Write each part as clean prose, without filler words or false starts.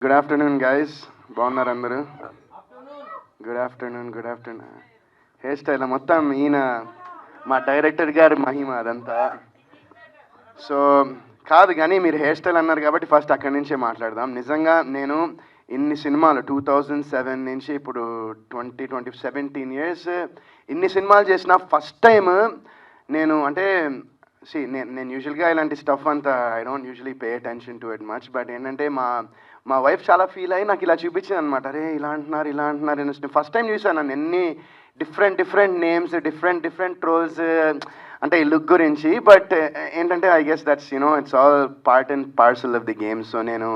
Good afternoon guys, బాగున్నారు అందరూ? Good afternoon. Hair style మొత్తం ఈయన మా డైరెక్టర్ గారి మహిమ అదంతా. సో కాదు కానీ మీరు హెయిర్ స్టైల్ అన్నారు కాబట్టి ఫస్ట్ అక్కడి నుంచే మాట్లాడదాం. నిజంగా నేను ఇన్ని సినిమాలు 2007 నుంచి ఇప్పుడు 17 ఇయర్స్ ఇన్ని సినిమాలు చేసిన ఫస్ట్ టైం నేను అంటే నేను యూజువల్గా ఇలాంటి స్టఫ్ అంతా I don't usually pay attention to it much. But ఏంటంటే మా వైఫ్ చాలా ఫీల్ అయ్యి నాకు ఇలా చూపించింది అనమాట. అరే ఇలా అంటున్నారు అని ఫస్ట్ టైం చూసాను నన్ను ఎన్ని డిఫరెంట్ నేమ్స్, డిఫరెంట్ ట్రోల్స్ అంటే ఈ లుక్ గురించి. బట్ ఏంటంటే I guess that's it's all part and parcel of the game. So నేను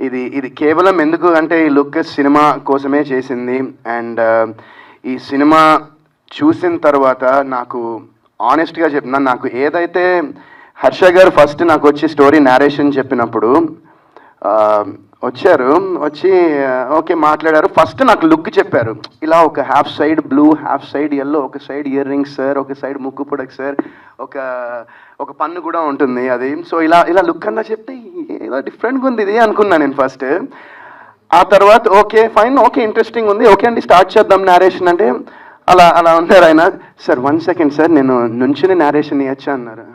ఇది కేవలం ఎందుకు అంటే ఈ లుక్ సినిమా కోసమే చేసింది. అండ్ ఈ సినిమా చూసిన తర్వాత నాకు ఆనెస్ట్గా చెప్తున్నాను, నాకు ఏదైతే హర్ష గారు ఫస్ట్ నాకు వచ్చి స్టోరీ నేరేషన్ చెప్పినప్పుడు వచ్చి ఓకే మాట్లాడారు. ఫస్ట్ నాకు లుక్ చెప్పారు, ఇలా ఒక half side blue, half side yellow, ఒక సైడ్ ఇయర్ రింగ్స్ సార్, ఒక సైడ్ ముక్కు పొడక్ సార్, ఒక పన్ను కూడా ఉంటుంది అది. సో ఇలా లుక్ అంతా చెప్తే ఏదో డిఫరెంట్గా ఉంది ఇది అనుకున్నాను నేను ఫస్ట్. ఆ తర్వాత ఓకే ఫైన్, ఓకే ఇంట్రెస్టింగ్ ఉంది, ఓకే అండి స్టార్ట్ చేద్దాం నేరేషన్ అంటే అలా ఉన్నారు ఆయన. సార్ 1 సెకండ్ సార్, నేను నుంచుని నేరేషన్ ఇవ్వచ్చా అన్నారు.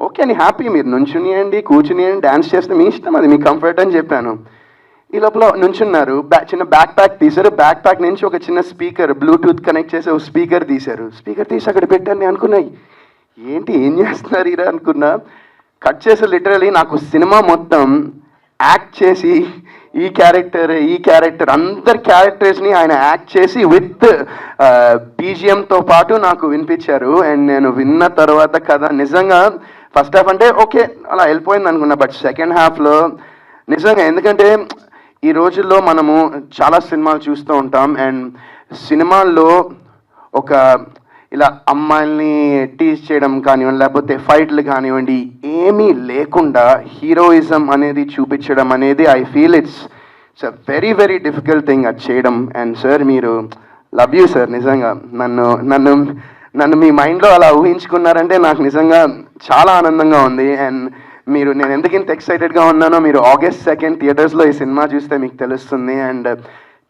ఓకే అని హ్యాపీ, మీరు నుంచునియండి కూర్చునియండి డ్యాన్స్ చేస్తే మీ ఇష్టం, అది మీ కంఫర్ట్ అని చెప్పాను. ఈ లోపల నుంచున్నారు, చిన్న బ్యాక్ ప్యాక్ తీశారు, బ్యాక్ ప్యాక్ నుంచి ఒక చిన్న స్పీకర్ బ్లూటూత్ కనెక్ట్ చేసి ఒక స్పీకర్ తీశారు. స్పీకర్ తీసి అక్కడ పెట్టాను. నేను అనుకున్నాయి ఏంటి ఏం చేస్తున్నారు ఇలా అనుకున్నా. కట్ చేసి లిటరలీ నాకు సినిమా మొత్తం యాక్ట్ చేసి ఈ క్యారెక్టర్ అందరి క్యారెక్టర్స్ని ఆయన యాక్ట్ చేసి విత్ బీజిఎంతో పాటు నాకు వినిపించారు. అండ్ నేను విన్న తర్వాత కదా నిజంగా ఫస్ట్ హాఫ్ అంటే ఓకే అలా వెళ్ళిపోయింది అనుకున్నా. బట్ సెకండ్ హాఫ్లో నిజంగా, ఎందుకంటే ఈ రోజుల్లో మనము చాలా సినిమాలు చూస్తూ ఉంటాం. అండ్ సినిమాల్లో ఒక ఇలా అమ్మాయిల్ని టీజ్ చేయడం కానివ్వండి, లేకపోతే ఫైట్లు కానివ్వండి, ఏమీ లేకుండా హీరోయిజం అనేది చూపించడం అనేది I feel it's a very difficult thing అది చేయడం. అండ్ సార్ మీరు లవ్ యూ సార్, నిజంగా నన్ను మీ మైండ్లో అలా ఊహించుకున్నారంటే నాకు నిజంగా చాలా ఆనందంగా ఉంది. అండ్ నేను ఎందుకు ఇంత ఎక్సైటెడ్గా ఉన్నానో మీరు August 2 థియేటర్స్లో ఈ సినిమా చూస్తే మీకు తెలుస్తుంది. అండ్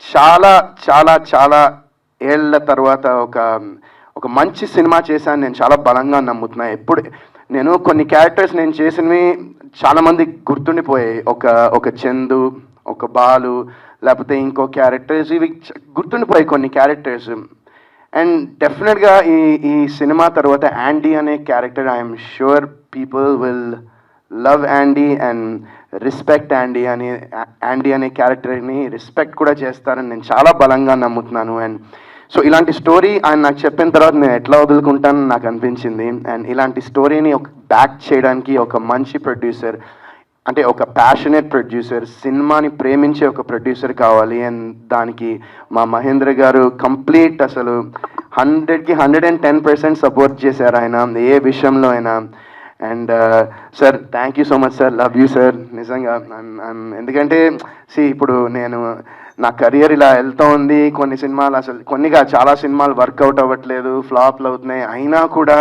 చాలా చాలా చాలా ఏళ్ల తర్వాత ఒక మంచి సినిమా చేశాను నేను చాలా బలంగా నమ్ముతున్నా. ఎప్పుడు నేను కొన్ని క్యారెక్టర్స్ నేను చేసినవి చాలామంది గుర్తుండిపోయాయి. ఒక చందు, ఒక బాలు, లేకపోతే ఇంకో క్యారెక్టర్స్, ఇవి గుర్తుండిపోయాయి కొన్ని క్యారెక్టర్స్. అండ్ డెఫినెట్గా ఈ సినిమా తర్వాత యాండీ అనే character I'm sure people will love యాండీ and respect యాండీ అనే క్యారెక్టర్ని రెస్పెక్ట్ కూడా చేస్తారని నేను చాలా బలంగా నమ్ముతున్నాను. అండ్ సో ఇలాంటి స్టోరీ ఆయన నాకు చెప్పిన తర్వాత నేను ఎట్లా వదులుకుంటానని నాకు అనిపించింది. అండ్ ఇలాంటి స్టోరీని బ్యాక్ చేయడానికి ఒక మంచి ప్రొడ్యూసర్, అంటే ఒక ప్యాషనేట్ ప్రొడ్యూసర్, సినిమాని ప్రేమించే ఒక ప్రొడ్యూసర్ కావాలి. అండ్ దానికి మా మహేంద్ర గారు కంప్లీట్ అసలు 100కి 110% సపోర్ట్ చేశారు ఆయన ఏ విషయంలో అయినా. And sir thank you so much sir, love you sir నిజంగా. ఎందుకంటే ఇప్పుడు నా కెరియర్ ఇలా వెళ్తూ ఉంది, కొన్ని సినిమాలు అసలు చాలా సినిమాలు వర్కౌట్ అవ్వట్లేదు, ఫ్లాప్లు అవుతున్నాయి. అయినా కూడా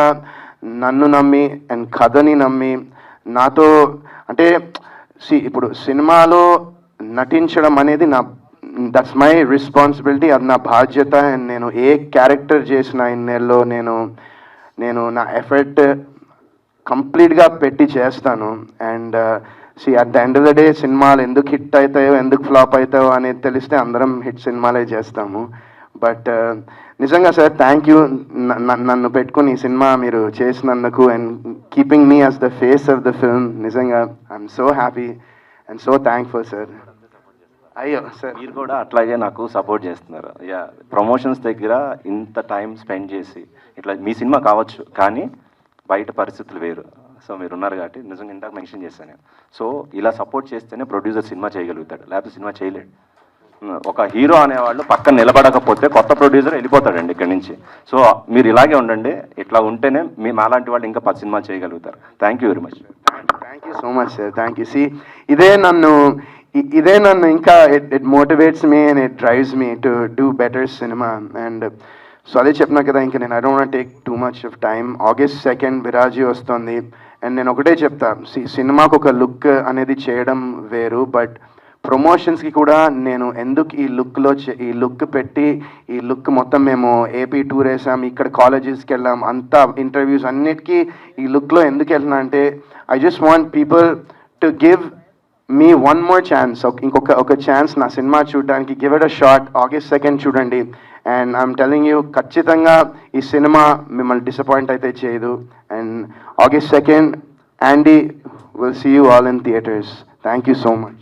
నన్ను నమ్మి అండ్ కథని నమ్మి నాతో అంటే ఇప్పుడు సినిమాలో నటించడం అనేది దట్స్ మై రెస్పాన్సిబిలిటీ, అది నా బాధ్యత. అండ్ నేను ఏ క్యారెక్టర్ చేసిన ఇన్నేళ్ళలో నేను నా ఎఫర్ట్ కంప్లీట్గా పెట్టి చేస్తాను. And at the end of the day సినిమాలు ఎందుకు హిట్ అవుతాయో ఎందుకు ఫ్లాప్ అవుతాయో అనేది తెలిస్తే అందరం హిట్ సినిమాలే చేస్తాము. బట్ నిజంగా సార్ థ్యాంక్ యూ, నన్ను పెట్టుకుని ఈ సినిమా మీరు చేసినందుకు and keeping me as the face of the film. నిజంగా I'm so happy and so thankful sir. అయ్యో సార్ మీరు కూడా అట్లాగే నాకు సపోర్ట్ చేస్తున్నారు. ప్రమోషన్స్ దగ్గర ఇంత టైం స్పెండ్ చేసి ఇట్లా మీ సినిమా కావచ్చు కానీ బయట పరిస్థితులు వేరు. సో మీరు ఉన్నారు కాబట్టి నిజంగా ఇందాక మెన్షన్ చేశాను నేను. సో ఇలా సపోర్ట్ చేస్తేనే ప్రొడ్యూసర్ సినిమా చేయగలుగుతాడు, లేకపోతే సినిమా చేయలేడు. ఒక హీరో అనేవాళ్ళు పక్కన నిలబడకపోతే కొత్త ప్రొడ్యూసర్ వెళ్ళిపోతాడండి ఇక్కడి నుంచి. సో మీరు ఇలాగే ఉండండి, ఇట్లా ఉంటేనే మేము అలాంటి వాళ్ళు ఇంకా 10 సినిమాలు చేయగలుగుతారు. Thank you very much. Thank you so much sir, thank you. ఇదే నన్ను ఇంకా it motivates me and it drives me to do better cinema. And so అదే చెప్పినా కదా, ఇంకా నేను I don't want take too much of time. August 2 విరాజీ వస్తుంది. And నేను ఒకటే చెప్తా, సినిమాకు ఒక లుక్ అనేది చేయడం వేరు, బట్ ప్రమోషన్స్కి కూడా నేను ఎందుకు ఈ లుక్ పెట్టి ఈ లుక్ మొత్తం మేము ఏపీ టూర్ వేసాం, ఇక్కడ కాలేజెస్కి వెళ్ళాం, అంతా ఇంటర్వ్యూస్ అన్నిటికీ ఈ లుక్లో ఎందుకు వెళ్తున్నా అంటే I just want people to give me one more chance, ఒక ఛాన్స్ నా సినిమా చూడడానికి. Give it a shot. August 2nd చూడండి. అండ్ ఐఎమ్ టెలింగ్ యూ, ఖచ్చితంగా ఈ సినిమా మిమ్మల్ని డిసప్పాయింట్ అయితే చేయదు. And August 2nd, Andy will see you all in theaters. Thank you so much.